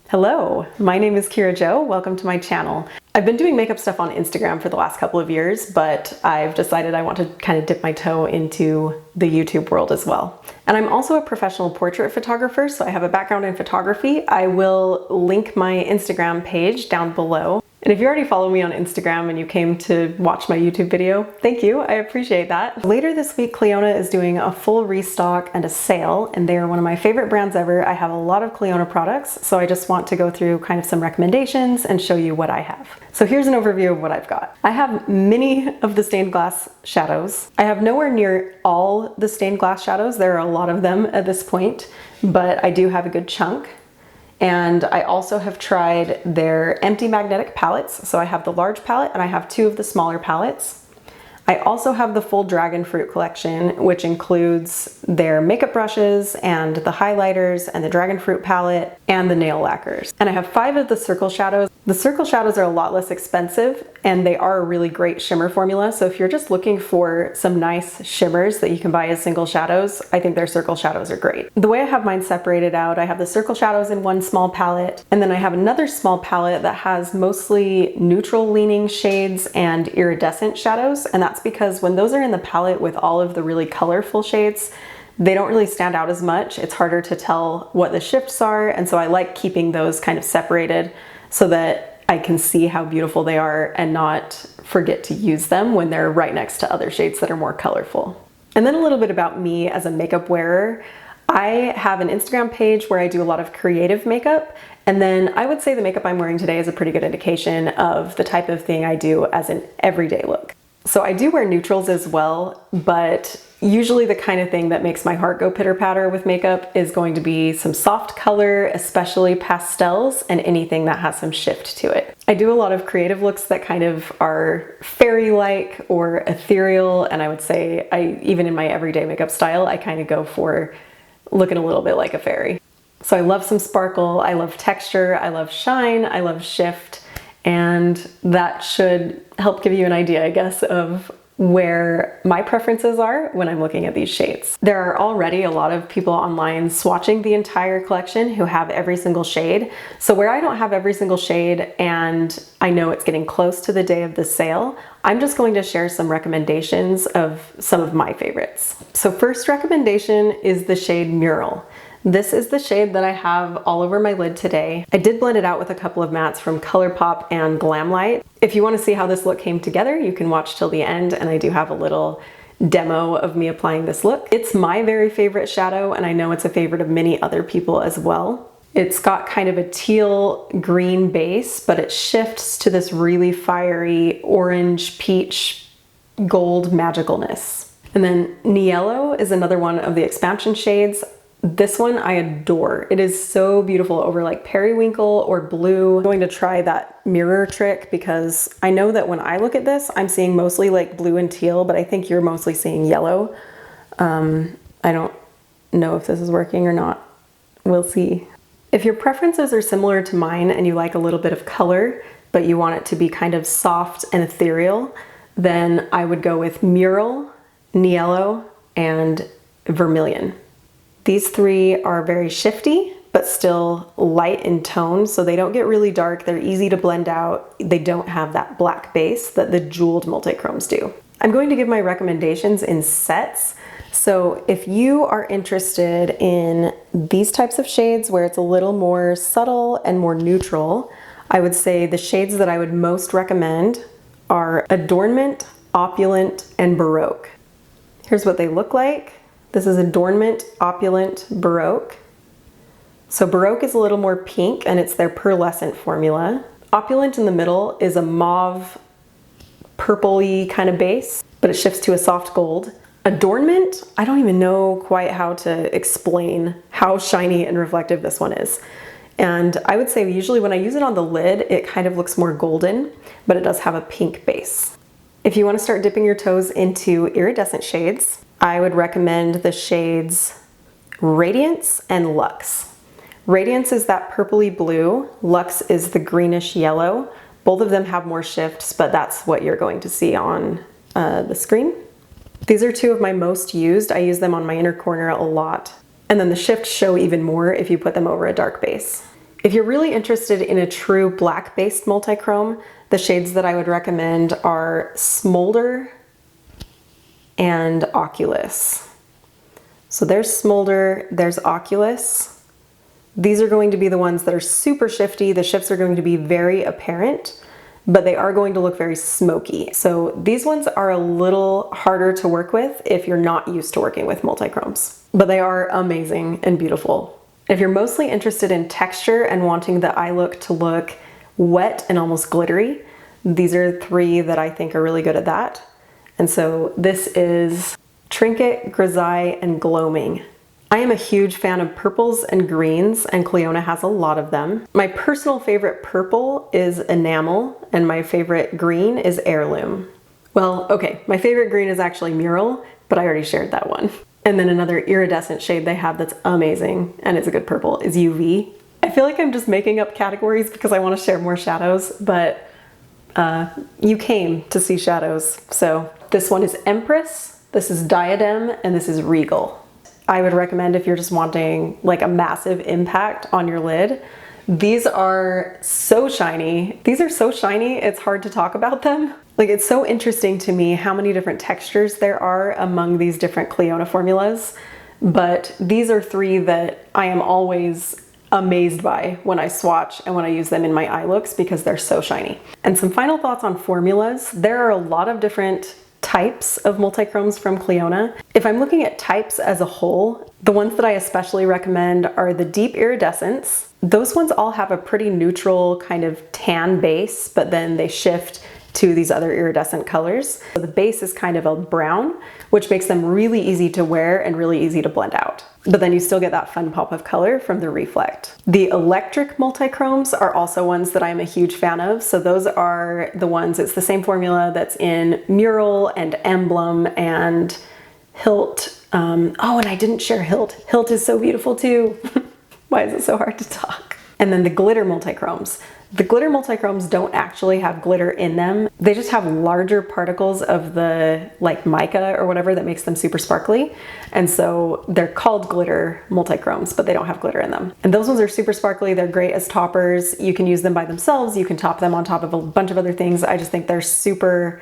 Hello, my name is Kiera Jo. Welcome to my channel. I've been doing makeup stuff on Instagram for the last couple of years, but I've decided I want to kind of dip my toe into the YouTube world as well. And I'm also a professional portrait photographer, so I have a background in photography. I will link my Instagram page down below. And if you already follow me on Instagram and you came to watch my YouTube video, thank you, I appreciate that. Later this week, Cliona is doing a full restock and a sale, and they are one of my favorite brands ever. I have a lot of Cliona products, so I just want to go through kind of some recommendations and show you what I have. So here's an overview of what I've got. I have many of the stained glass shadows. I have nowhere near all the stained glass shadows. There are a lot of them at this point, but I do have a good chunk. And I also have tried their empty magnetic palettes. So I have the large palette and I have two of the smaller palettes. I also have the full dragon fruit collection, which includes their makeup brushes and the highlighters and the dragon fruit palette and the nail lacquers. And I have 5 of the circle shadows. The circle shadows are a lot less expensive and they are a really great shimmer formula. So if you're just looking for some nice shimmers that you can buy as single shadows, I think their circle shadows are great. The way I have mine separated out, I have the circle shadows in one small palette, and then I have another small palette that has mostly neutral leaning shades and iridescent shadows. And that's because when those are in the palette with all of the really colorful shades, they don't really stand out as much. It's harder to tell what the shifts are. And so I like keeping those kind of separated so that I can see how beautiful they are and not forget to use them when they're right next to other shades that are more colorful. And then a little bit about me as a makeup wearer. I have an Instagram page where I do a lot of creative makeup, and then I would say the makeup I'm wearing today is a pretty good indication of the type of thing I do as an everyday look. So I do wear neutrals as well, but usually the kind of thing that makes my heart go pitter-patter with makeup is going to be some soft color, especially pastels, and anything that has some shift to it. I do a lot of creative looks that kind of are fairy-like or ethereal, and I would say even in my everyday makeup style, I kind of go for looking a little bit like a fairy. So I love some sparkle, I love texture, I love shine, I love shift, and that should help give you an idea, I guess, of where my preferences are when I'm looking at these shades. There are already a lot of people online swatching the entire collection who have every single shade. So where I don't have every single shade and I know it's getting close to the day of the sale, I'm just going to share some recommendations of some of my favorites. So first recommendation is the shade Mural. This is the shade that I have all over my lid today. I did blend it out with a couple of mattes from ColourPop and Glamlight. If you want to see how this look came together, you can watch till the end, and I do have a little demo of me applying this look. It's my very favorite shadow, and I know it's a favorite of many other people as well. It's got kind of a teal green base, but it shifts to this really fiery orange, peach, gold magicalness. And then Niello is another one of the expansion shades. This one I adore. It is so beautiful over like periwinkle or blue. I'm going to try that mirror trick because I know that when I look at this, I'm seeing mostly like blue and teal, but I think you're mostly seeing yellow. I don't know if this is working or not. We'll see. If your preferences are similar to mine and you like a little bit of color, but you want it to be kind of soft and ethereal, then I would go with Mural, Niello, and Vermillion. These 3 are very shifty, but still light in tone, so they don't get really dark. They're easy to blend out. They don't have that black base that the jeweled multichromes do. I'm going to give my recommendations in sets. So if you are interested in these types of shades where it's a little more subtle and more neutral, I would say the shades that I would most recommend are Adornment, Opulent, and Baroque. Here's what they look like. This is Adornment, Opulent, Baroque. So Baroque is a little more pink and it's their pearlescent formula. Opulent in the middle is a mauve, purpley kind of base, but it shifts to a soft gold. Adornment, I don't even know quite how to explain how shiny and reflective this one is. And I would say usually when I use it on the lid, it kind of looks more golden, but it does have a pink base. If you want to start dipping your toes into iridescent shades, I would recommend the shades Radiance and Luxe. Radiance is that purpley blue, Luxe is the greenish yellow. Both of them have more shifts, but that's what you're going to see on the screen. These are 2 of my most used. I use them on my inner corner a lot. And then the shifts show even more if you put them over a dark base. If you're really interested in a true black-based multichrome, the shades that I would recommend are Smoulder and Oculus. So there's Smoulder, there's Oculus. These are going to be the ones that are super shifty. The shifts are going to be very apparent, but they are going to look very smoky. So these ones are a little harder to work with if you're not used to working with multichromes, but they are amazing and beautiful. If you're mostly interested in texture and wanting the eye look to look wet and almost glittery, these are three that I think are really good at that. And so this is Trinket, Grisaille, and Gloaming. I am a huge fan of purples and greens, and Cliona has a lot of them. My personal favorite purple is Enamel, and my favorite green is Heirloom. Well, okay, my favorite green is actually Mural, but I already shared that one. And then another iridescent shade they have that's amazing, and it's a good purple, is UV. I feel like I'm just making up categories because I want to share more shadows, but you came to see shadows. So this one is Empress, this is Diadem, and this is Regal. I would recommend if you're just wanting like a massive impact on your lid. These are so shiny. These are so shiny, it's hard to talk about them. Like, it's so interesting to me how many different textures there are among these different Cliona formulas, but these are three that I am always amazed by when I swatch and when I use them in my eye looks because they're so shiny. And some final thoughts on formulas. There are a lot of different types of multichromes from Cliona. If I'm looking at types as a whole, the ones that I especially recommend are the deep iridescents. Those ones all have a pretty neutral kind of tan base, but then they shift to these other iridescent colors. So the base is kind of a brown, which makes them really easy to wear and really easy to blend out. But then you still get that fun pop of color from the reflect. The electric multichromes are also ones that I'm a huge fan of. So those are the ones, it's the same formula that's in Mural and Emblem and Hilt. Oh, and I didn't share Hilt. Hilt is so beautiful too. Why is it so hard to talk? And then the glitter multichromes. The glitter multichromes don't actually have glitter in them. They just have larger particles of the like mica or whatever that makes them super sparkly. And so they're called glitter multichromes, but they don't have glitter in them. And those ones are super sparkly. They're great as toppers. You can use them by themselves. You can top them on top of a bunch of other things. I just think they're super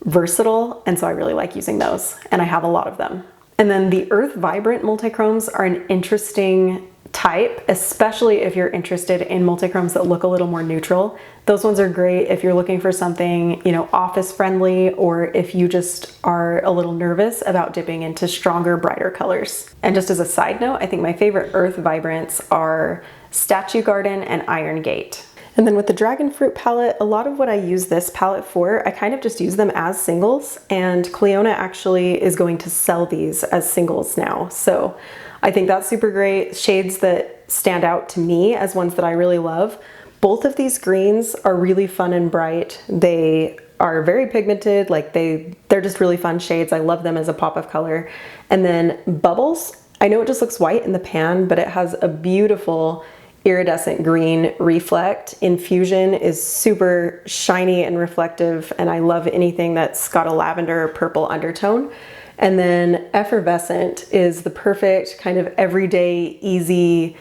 versatile. And so I really like using those. And I have a lot of them. And then the Earth Vibrant multichromes are an interesting type, especially if you're interested in multichromes that look a little more neutral. Those ones are great if you're looking for something, you know, office friendly, or if you just are a little nervous about dipping into stronger, brighter colors. And just as a side note, I think my favorite Earth Vibrants are Statue Garden and Iron Gate. And then with the Dragon Fruit palette, a lot of what I use this palette for, I kind of just use them as singles, and Cliona actually is going to sell these as singles now. So I think that's super great. Shades that stand out to me as ones that I really love. Both of these greens are really fun and bright. They are very pigmented, like they're just really fun shades. I love them as a pop of color. And then Bubbles, I know it just looks white in the pan, but it has a beautiful iridescent green reflect. Infusion is super shiny and reflective, and I love anything that's got a lavender or purple undertone. And then Effervescent is the perfect kind of everyday, easy,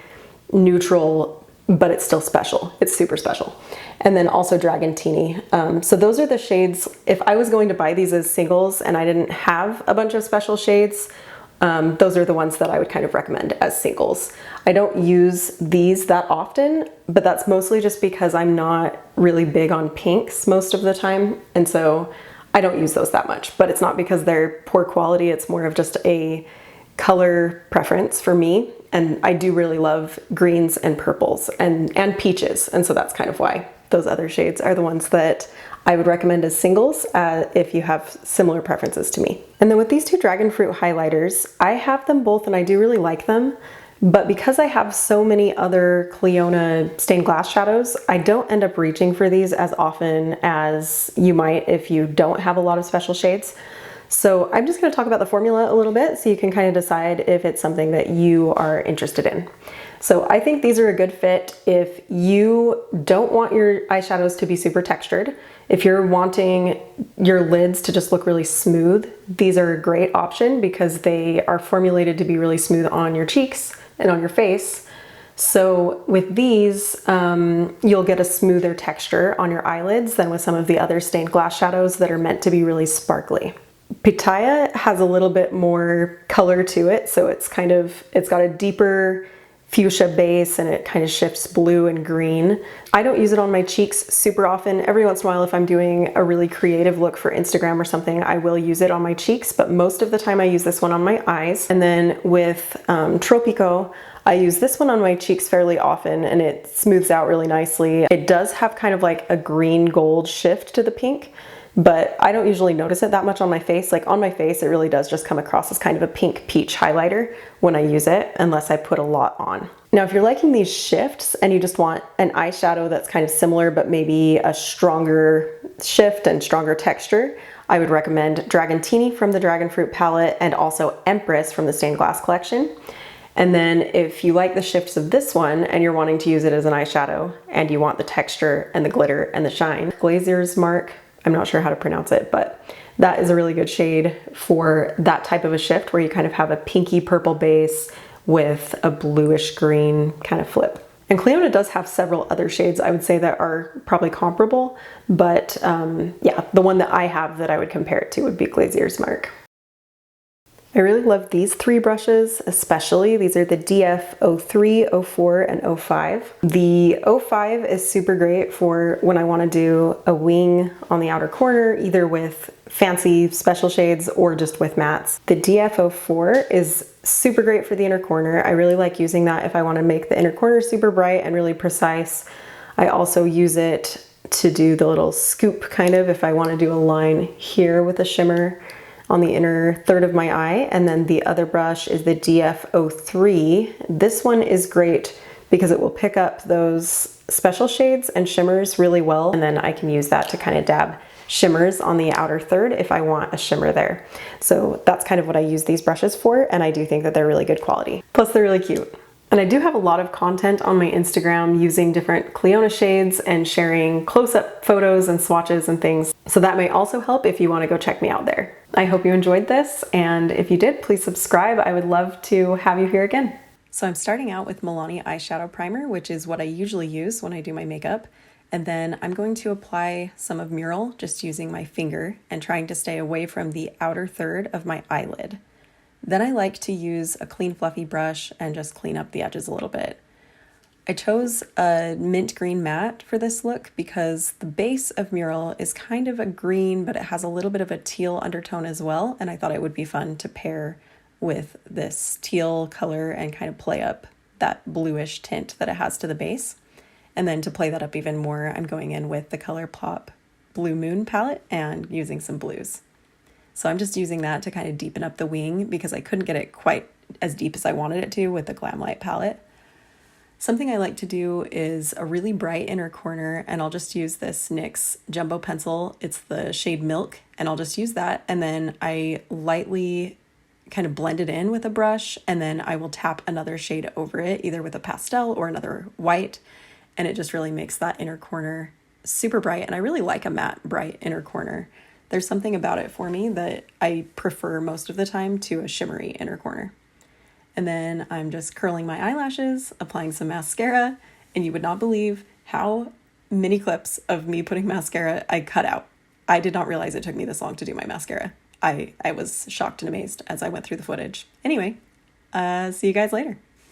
neutral, but it's still special. It's super special. And then also Dragon Teeny. So those are the shades. If I was going to buy these as singles and I didn't have a bunch of special shades, those are the ones that I would kind of recommend as singles. I don't use these that often, but that's mostly just because I'm not really big on pinks most of the time. And so I don't use those that much, but it's not because they're poor quality. It's more of just a color preference for me. And I do really love greens and purples and peaches. And so that's kind of why those other shades are the ones that I would recommend as singles if you have similar preferences to me. And then with these two Dragon Fruit highlighters, I have them both and I do really like them. But because I have so many other Cliona stained glass shadows, I don't end up reaching for these as often as you might if you don't have a lot of special shades. So I'm just going to talk about the formula a little bit so you can kind of decide if it's something that you are interested in. So I think these are a good fit if you don't want your eyeshadows to be super textured. If you're wanting your lids to just look really smooth, these are a great option because they are formulated to be really smooth on your cheeks and on your face. So with these, you'll get a smoother texture on your eyelids than with some of the other stained glass shadows that are meant to be really sparkly. Pitaya has a little bit more color to it, so it's got a deeper fuchsia base and it kind of shifts blue and green. I don't use it on my cheeks super often. Every once in a while, if I'm doing a really creative look for Instagram or something, I will use it on my cheeks, but most of the time I use this one on my eyes. And then with Tropico, I use this one on my cheeks fairly often and it smooths out really nicely. It does have kind of like a green gold shift to the pink, but I don't usually notice it that much on my face. Like on my face, it really does just come across as kind of a pink peach highlighter when I use it, unless I put a lot on. Now, if you're liking these shifts and you just want an eyeshadow that's kind of similar, but maybe a stronger shift and stronger texture, I would recommend Dragantini from the Dragon Fruit palette and also Empress from the Stained Glass collection. And then if you like the shifts of this one and you're wanting to use it as an eyeshadow and you want the texture and the glitter and the shine, Glazier's Mark, I'm not sure how to pronounce it, but that is a really good shade for that type of a shift where you kind of have a pinky purple base with a bluish green kind of flip. And Cliona does have several other shades I would say that are probably comparable, but yeah, the one that I have that I would compare it to would be Glazier's Mark. I really love these three brushes, especially. These are the DF03, 04, and 05. The 05 is super great for when I want to do a wing on the outer corner, either with fancy special shades or just with mattes. The DF04 is super great for the inner corner. I really like using that if I want to make the inner corner super bright and really precise. I also use it to do the little scoop kind of if I want to do a line here with a shimmer on the inner third of my eye. And then the other brush is the DF03. This one is great because it will pick up those special shades and shimmers really well. And then I can use that to kind of dab shimmers on the outer third if I want a shimmer there. So that's kind of what I use these brushes for. And I do think that they're really good quality. Plus they're really cute. And I do have a lot of content on my Instagram using different Cliona shades and sharing close-up photos and swatches and things. So that may also help if you want to go check me out there. I hope you enjoyed this, and if you did, please subscribe. I would love to have you here again. So I'm starting out with Milani eyeshadow primer, which is what I usually use when I do my makeup. And then I'm going to apply some of Mural, just using my finger and trying to stay away from the outer third of my eyelid. Then I like to use a clean fluffy brush and just clean up the edges a little bit. I chose a mint green matte for this look because the base of Mural is kind of a green, but it has a little bit of a teal undertone as well, and I thought it would be fun to pair with this teal color and kind of play up that bluish tint that it has to the base. And then to play that up even more, I'm going in with the ColourPop Blue Moon palette and using some blues. So I'm just using that to kind of deepen up the wing because I couldn't get it quite as deep as I wanted it to with the Glamlight palette. Something I like to do is a really bright inner corner, and I'll just use this NYX Jumbo Pencil. It's the shade Milk, and I'll just use that. And then I lightly kind of blend it in with a brush, and then I will tap another shade over it, either with a pastel or another white. And it just really makes that inner corner super bright. And I really like a matte, bright inner corner. There's something about it for me that I prefer most of the time to a shimmery inner corner. And then I'm just curling my eyelashes, applying some mascara, and you would not believe how many clips of me putting mascara I cut out. I did not realize it took me this long to do my mascara. I was shocked and amazed as I went through the footage. Anyway, see you guys later.